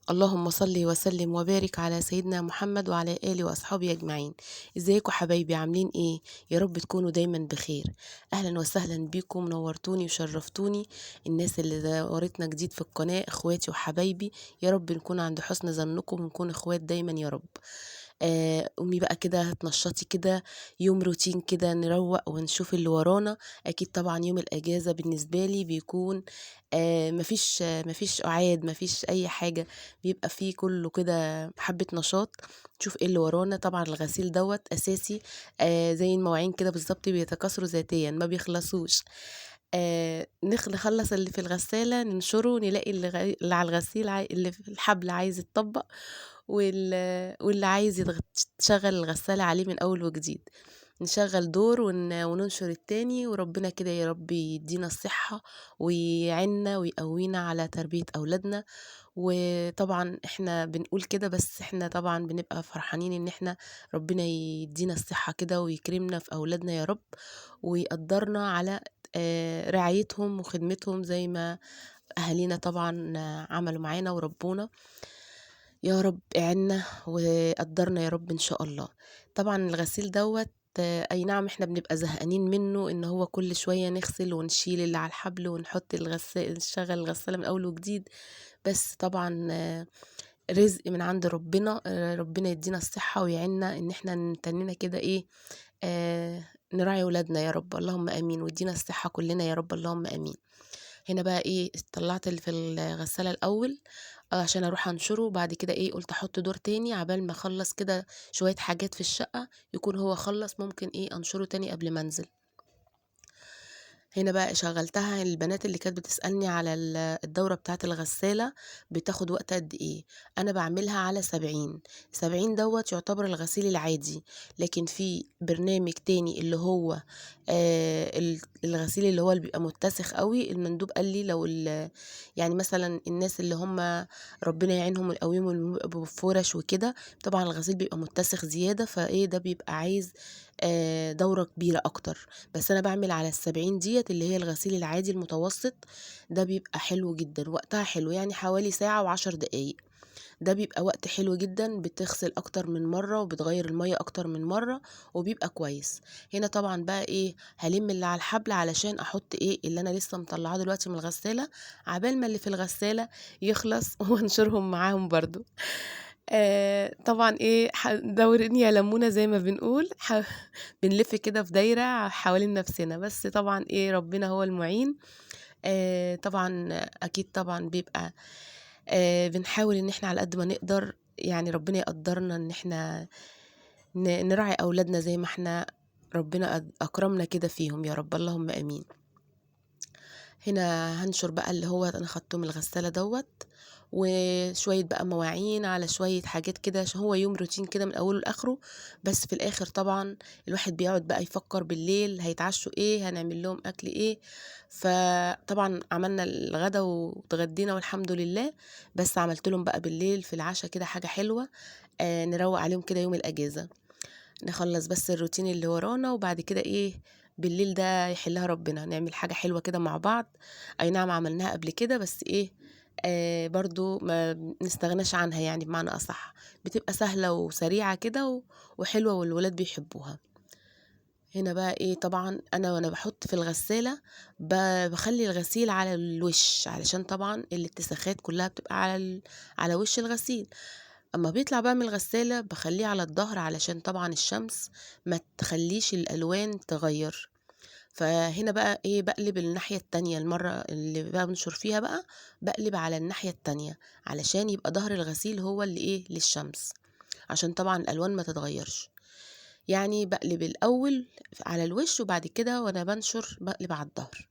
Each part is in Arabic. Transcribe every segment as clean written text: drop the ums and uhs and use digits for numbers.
اللهم صل وسلم وبارك على سيدنا محمد وعلى آله وأصحابه أجمعين. ازيكم حبايبي عاملين ايه؟ يا رب تكونوا دايما بخير. أهلا وسهلا بيكم، نورتوني وشرفتوني. الناس اللي زورتنا جديد في القناة، اخواتي وحبايبي، يا رب نكون عند حسن ظنكم ونكون اخوات دايما يا رب. قومي بقى كده هتنشطي كده، يوم روتين كده نروق ونشوف اللي ورانا. أكيد طبعا يوم الأجازة بالنسبة لي بيكون مفيش قعاد، مفيش أي حاجة، بيبقى فيه كله كده حبة نشاط. نشوف ايه اللي ورانا. طبعا الغسيل دوت أساسي، زي المواعين كده بالظبط، بيتكاثروا ذاتيا ما بيخلصوش. نخلص اللي في الغسالة ننشره، نلاقي اللي على الغسيل اللي في الحبل عايز يتطبق، واللي عايز تشغل الغسالة عليه من أول وجديد. نشغل دور وننشر التاني، وربنا كده يا رب يدينا الصحة ويعيننا ويقوينا على تربية أولادنا. وطبعا احنا بنقول كده، بس احنا طبعا بنبقى فرحانين ان احنا ربنا يدينا الصحة كده ويكرمنا في أولادنا يا رب، ويقدرنا على رعايتهم وخدمتهم زي ما أهالينا طبعا عملوا معانا وربونا. يا رب اعنا وقدرنا يا رب ان شاء الله. طبعا الغسيل دوت، اي نعم احنا بنبقى زهقانين منه، ان هو كل شوية نغسل ونشيل اللي على الحبل ونحط نشغل الغسالة من اول وجديد. بس طبعا رزق من عند ربنا. ربنا يدينا الصحة ويعيننا ان احنا نتنينا كده ايه، نراعي ولادنا يا رب، اللهم امين، ويدينا الصحة كلنا يا رب، اللهم امين. هنا بقى ايه، طلعت اللي في الغسالة الاول عشان اروح انشره، وبعد كده ايه قلت احط دور تاني عبال ما اخلص كده شوية حاجات في الشقة، يكون هو خلص ممكن ايه انشره تاني قبل ما انزل. هنا بقى شغلتها. البنات اللي كانت بتسألني على الدورة بتاعة الغسالة بتاخد وقت قد ايه، انا بعملها على 70 دوت يعتبر الغسيل العادي. لكن في برنامج تاني اللي هو الغسيل اللي هو اللي بيبقى متسخ قوي. المندوب قال لي لو يعني مثلا الناس اللي هم ربنا يعينهم ويقويهم، اللي بيبقوا بفرش وكده، طبعا الغسيل بيبقى متسخ زيادة، فايه ده بيبقى عايز دورة كبيرة اكتر. بس انا بعمل على 70 ديت اللي هي الغسيل العادي المتوسط. ده بيبقى حلو جدا، وقتها حلو، يعني حوالي ساعة وعشر دقايق. ده بيبقى وقت حلو جدا، بتغسل اكتر من مرة وبتغير المية اكتر من مرة، وبيبقى كويس. هنا طبعا بقى ايه، هلم اللي على الحبل علشان احط ايه اللي انا لسه مطلعاه دلوقتي من الغسالة، عبال ما اللي في الغسالة يخلص وانشرهم معاهم برضو. طبعا ايه، دوريني يا لمونة زي ما بنقول. بنلف كده في دايرة حوالين نفسنا، بس طبعا ايه ربنا هو المعين. طبعا اكيد طبعا بيبقى بنحاول ان احنا على قد ما نقدر، يعني ربنا يقدرنا ان احنا نراعي اولادنا زي ما احنا ربنا اكرمنا كده فيهم يا رب، اللهم امين. هنا هنشر بقى اللي هو انا خدته من الغسالة دوت، وشوية بقى مواعين على شوية حاجات كده، عشان هو يوم روتين كده من اوله لاخره. بس في الاخر طبعا الواحد بيقعد بقى يفكر بالليل هيتعشوا ايه، هنعمل لهم اكل ايه. فطبعا عملنا الغدا وتغدينا والحمد لله. بس عملت لهم بقى بالليل في العشاء كده حاجة حلوة، نروق عليهم كده يوم الاجازة. نخلص بس الروتين اللي ورانا، وبعد كده ايه بالليل ده يحلها ربنا، نعمل حاجة حلوة كده مع بعض. اي نعم عملناها قبل كده، بس ايه برضو ما نستغناش عنها، يعني بمعنى اصح بتبقى سهلة وسريعة كده وحلوة، والولاد بيحبوها. هنا بقى ايه، طبعا انا وانا بحط في الغسالة بخلي الغسيل على الوش، علشان طبعا الاتساخات كلها بتبقى على وش الغسيل. اما بيطلع بقى من الغسالة بخليه على الظهر، علشان طبعا الشمس ما تخليش الالوان تغير. فهنا بقى ايه بقلب الناحية التانية، المرة اللي بقى بنشر فيها بقى بقلب على الناحية التانية، علشان يبقى ظهر الغسيل هو اللي ايه للشمس، عشان طبعا الالوان ما تتغيرش. يعني بقلب الاول على الوش، وبعد كده وانا بنشر بقلب على الظهر.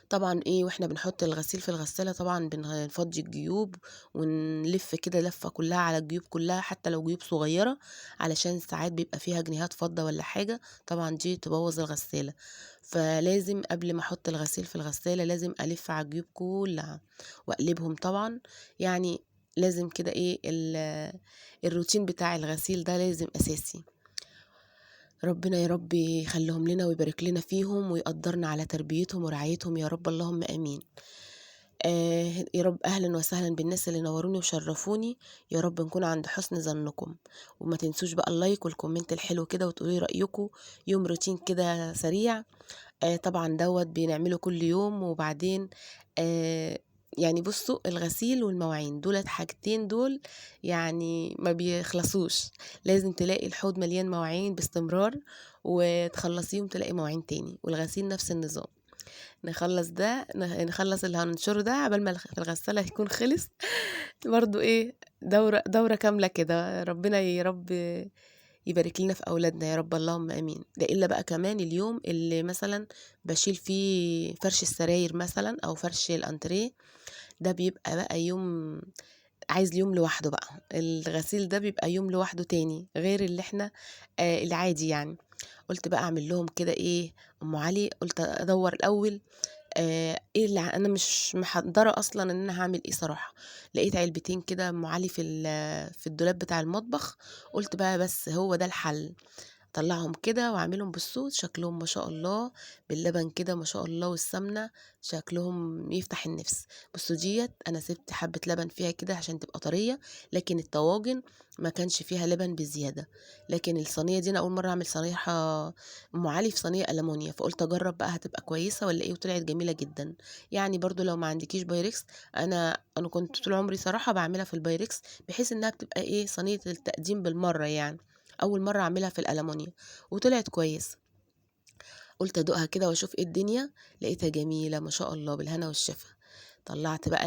طبعا ايه، واحنا بنحط الغسيل في الغسالة طبعا بنفضي الجيوب، ونلف كده لفة كلها على الجيوب كلها، حتى لو جيوب صغيرة، علشان ساعات بيبقى فيها جنيهات فضة ولا حاجة، طبعا دي تبوظ الغسالة. فلازم قبل ما احط الغسيل في الغسالة لازم الف على الجيوب كلها واقلبهم طبعا. يعني لازم كده ايه الروتين بتاع الغسيل ده لازم اساسي. ربنا يا رب يخليهم لنا ويبارك لنا فيهم، ويقدرنا على تربيتهم ورعايتهم يا رب، اللهم امين. يا رب أهلًا وسهلًا بالناس اللي نوروني وشرفوني، يا رب نكون عند حسن ظنكم، وما تنسوش بقى اللايك والكومنت الحلو كده وتقولوا لي رأيكم. يوم روتين كده سريع، طبعًا دوّة بنعمله كل يوم. وبعدين آآ يعني بُصّوا، الغسيل والمواعين دُولة حاجتين دول يعني ما بيخلصوش، لازم تلاقي الحوض مليان مواعين باستمرار، وتخلّصيهم تلاقي مواعين تاني، والغسيل نفس النظام. نخلّص ده نخلّص اللي هننشره ده عقبال ما في الغسالة يكون خلص. برضه إيه، دورة كاملة كده. ربنا يا رب يبارك لنا في أولادنا يا رب، اللهم آمين. ده إلا بقى كمان اليوم اللي مثلًا باشيل فيه فرش السراير مثلًا أو فرش الأنتريه، ده بيبقى بقى يوم عايز يوم لوحده بقى. الغسيل ده بيبقى يوم لوحده تاني غير اللي إحنا العادي يعني. قُلت بقى أعمل لهم كده إيه، أم علي، قُلت أدوّر الأول إيه اللي أنا مش محضّرة أصلًا إن أنا هاعمل إيه صراحة. لقيت علبتين كده أم علي في الدولاب بتاع المطبخ، قُلت بقى بس هو ده الحل. أطلّعهم كده وأعملهم بالصوت، شكلهم ما شاء الله، باللبن كده ما شاء الله والسمنة، شكلهم يفتح النِفس. بُصّوا ديّة أنا سِبت حبّة لبن فيها كده عشان تبقى طرية، لكن الطواجن ما كانش فيها لبن بزيادة. لكن الصينية دي أنا أول مرّة أعمل صنيحة أم علي في صينية ألمونيا، فقُلت أجرّب بقى هتبقى كويسة والّا إيه، وطلعت جميلة جدًا. يعني برضه لو ما عندكيش بايركس، أنا كنت طول عمري صراحة باعملها في البايركس، بحيث إنها بتبقى إيه، صينية التقديم بالمرّة يعني. أول مرّة أعملها في الألمونيا وطلعت كويسة. قُلت أدوقها كده وأشوف إيه الدنيا، لقيتها جميلة ما شاء الله بالهنا والشفا. طلّعت بقى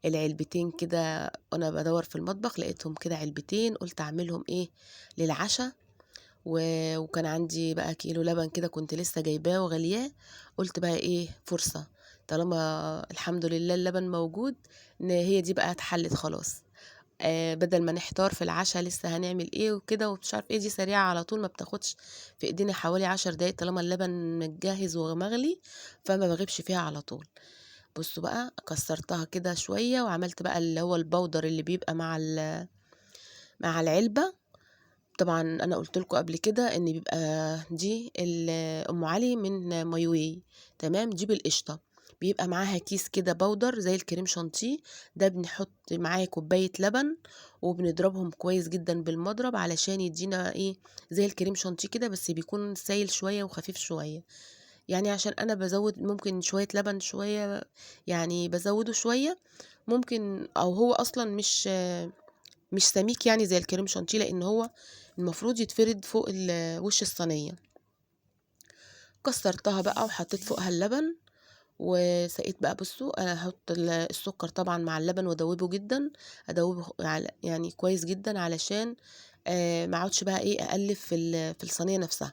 العلبتين كده وأنا بادوّر في المطبخ، لقيتهم كده علبتين، قُلت أعملهم إيه، للعشا. وكان عندي بقى كيلو لبن كده كنت لسه جايباه وغالياه، قُلت بقى إيه فرصة، طالما الحمد لله اللبن موجود، إن هي دي بقى اتحلِّت خلاص. بدل ما نحتار في العشا لسه هنعمل إيه وكده ومش عارفة إيه، دي سريعة على طول، ما بتاخدش في إيدينا حوالي 10 دقايق طالما اللبن متجهّز ومغلي، فما باغيبش فيها على طول. بُصّوا بقى كسّرتها كده شوية وعملت بقى اللي هو البودر اللي بيبقى مع العلبة. طبعًا أنا قُلت لكم قبل كده إن بيبقى دي أم علي من مايوي، تمام، دي بالقشطة. بيبقى معاها كيس كده بودر زي الكريم شانتيه، ده بنحط معاه كوباية لبن وبنضربهم كويس جدًا بالمضرب علشان يدّينا إيه، زي الكريم شانتيه كده بس بيكون سايل شوية وخفيف شوية. يعني عشان أنا بازوّد ممكن شوية لبن شوية، يعني بازوّده شوية، ممكن أو هو أصلًا مش سميك يعني زي الكريم شانتيه، لإن هو المفروض يتفرد فوق وش الصينية. كسّرتها بقى وحطيت فوقها اللبن وسقيت بقى. بُصّوا أنا هاحط السكر طبعًا مع اللبن وادوّبه جدًا، ادوّبه يعني كويس جدًا علشان ما اقعدش بقى إيه أقلّب في الصينية نفسها.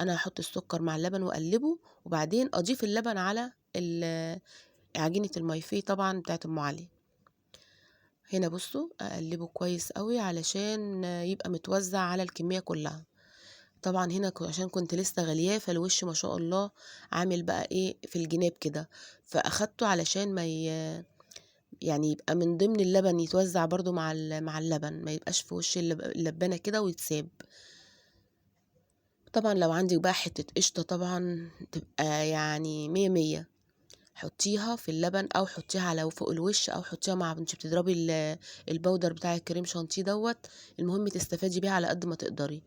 أنا هاحط السكر مع اللبن واقلّبه، وبعدين أضيف اللبن على عجينة المايفيه طبعًا بتاعة أم علي. هنا بُصّوا أقلّبه كويس أوي علشان يبقى متوزّع على الكمية كلّها. طبعًا هنا عشان كنت لسه غالياه، فالوش ما شاء الله عامل بقى إيه في الجناب كده، فأخدته علشان ما يعني يبقى من ضمن اللبن يتوزّع برضه مع اللبن، ما يبقاش في وش اللبانة كده ويتساب. طبعًا لو عندِك بقى حتّة قشطة طبعًا تبقى يعني مِيّة، مِيّة. حطيها في اللبن أو حطيها على فوق الوش أو حطيها مع وأنتِ بتضربي البودر بتاع الكريم شانتيه دوّة، المهم تستفادي بيه على قد ما تقدري.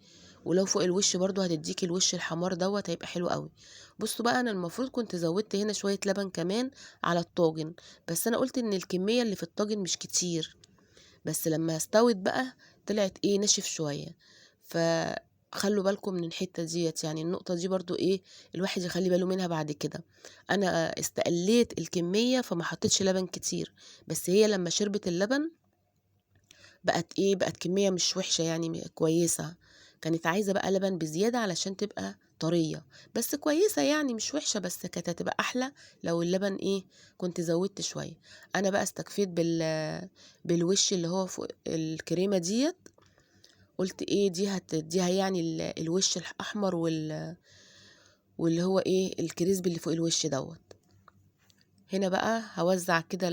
ولو فوق الوش برضه هتدّيكِ الوش الحمار دوّة هيبقى حلو أوي. بُصّوا بقى أنا المفروض كنت زوّدت هنا شوية لبن كمان على الطاجن، بس أنا قُلت إن الكمية اللي في الطاجن مش كتير. بس لمّا استوت بقى طلعت إيه، ناشف شوية. فخلّوا بالكم من الحتّة ديّة، يعني النقطة دي برضه إيه، الواحد يخلّي باله منها بعد كده. أنا استقلّيت الكمية فما حطيتش لبن كتير، بس هي لمّا شربت اللبن بقت إيه، بقت كمية مش وحشة يعني كويسة. كانت عايزة بقى لبن بزيادة علشان تبقى طرية، بس كويسة يعني مش وحشة، بس كانت هتبقى أحلى لو اللبن إيه، كنت زوّدت شوية. أنا بقى استكفيت بالوش اللي هو فوق الكريمة ديّة، قُلت إيه دي هتدّيها يعني الوش الأحمر واللي هو إيه، الكريسبي اللي فوق الوش دوّة. هنا بقى هاوزّع كده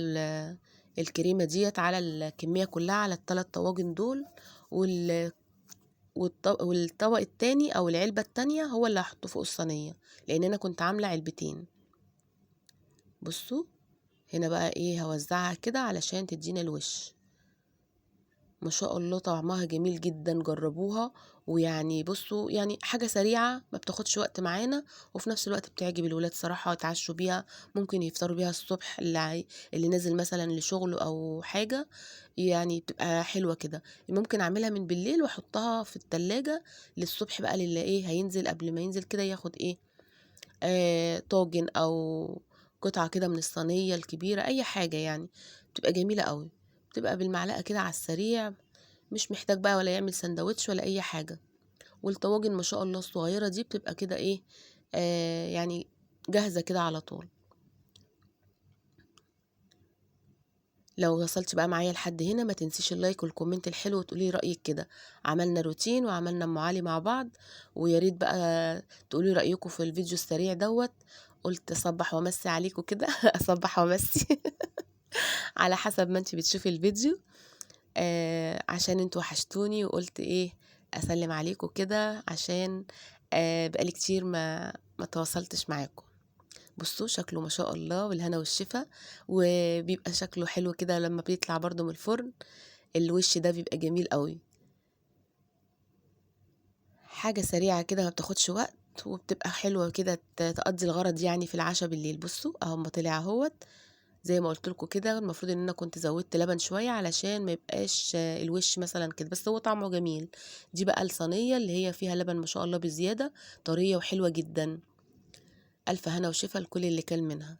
الكريمة ديّة على الكمية كلّها على ال3 طواجن دول، وال والطبق التاني أو العلبة التانية هو اللي هاحطه فوق الصينية، لإن أنا كنت عاملة علبتين. بُصّوا هنا بقى ايه هوزعها كده علشان تدينا الوش. ما شاء الله طعمها جميل جدا، جربوها. ويعني بصوا يعني حاجة سريعة ما بتاخدش وقت معانا، وفي نفس الوقت بتعجب الولاد صراحة يتعشوا بيها. ممكن يفطروا بيها الصبح، اللي نازل مثلا لشغله او حاجة، يعني بتبقى حلوة كده. ممكن اعملها من بالليل واحطها في التلاجة للصبح بقى، للي ايه هينزل قبل ما ينزل كده ياخد ايه طاجن او قطعة كده من الصينية الكبيرة، اي حاجة يعني. بتبقى جميلة قوي، بتبقى بالمعلقة كده على السريع، مش محتاج بقى ولا يعمل سندوتش ولا اي حاجة. والطواجن ما شاء الله الصغيرة دي بتبقى كده ايه يعني جاهزة كده على طول. لو وصلت بقى معايا لحد هنا، ما تنسيش اللايك والكومنت الحلو وتقولي رأيك كده. عملنا روتين وعملنا ام علي مع بعض، ويا ريت بقى تقولي رأيكم في الفيديو السريع دوت. قلت اصبح وامسي عليكم كده اصبح وامسي على حسب ما انت بتشوفي الفيديو. عشان انتوا وحشتوني، وقلت ايه اسلم عليكم كده، عشان بقالي كتير ما تواصلتش معاكم. بصوا شكله ما شاء الله والهنا والشفا، وبيبقى شكله حلو كده لما بيطلع برضو من الفرن. الوش ده بيبقى جميل قوي. حاجة سريعة كده ما بتاخدش وقت، وبتبقى حلوة كده تقضي الغرض يعني في العشاء بالليل. بصوا اهو ما طلع اهوت زي ما قلت لكم كده. المفروض ان انا كنت زودت لبن شويه علشان ما يبقاش الوش مثلا كده، بس هو طعمه جميل. دي بقى الصينيه اللي هي فيها لبن ما شاء الله بزياده، طريه وحلوه جدا. الف هنا وشفا لكل اللي كل منها.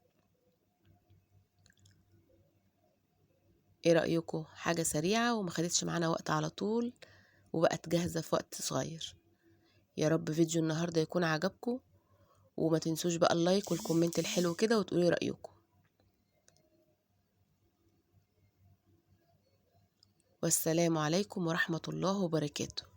ايه رايكم؟ حاجه سريعه وما خدتش معانا وقت على طول، وبقت جاهزه في وقت صغير. يا رب فيديو النهارده يكون عجبكم، وما تنسوش بقى اللايك والكومنت الحلو كده وتقولي رايكم. والسلام عليكم ورحمه الله وبركاته.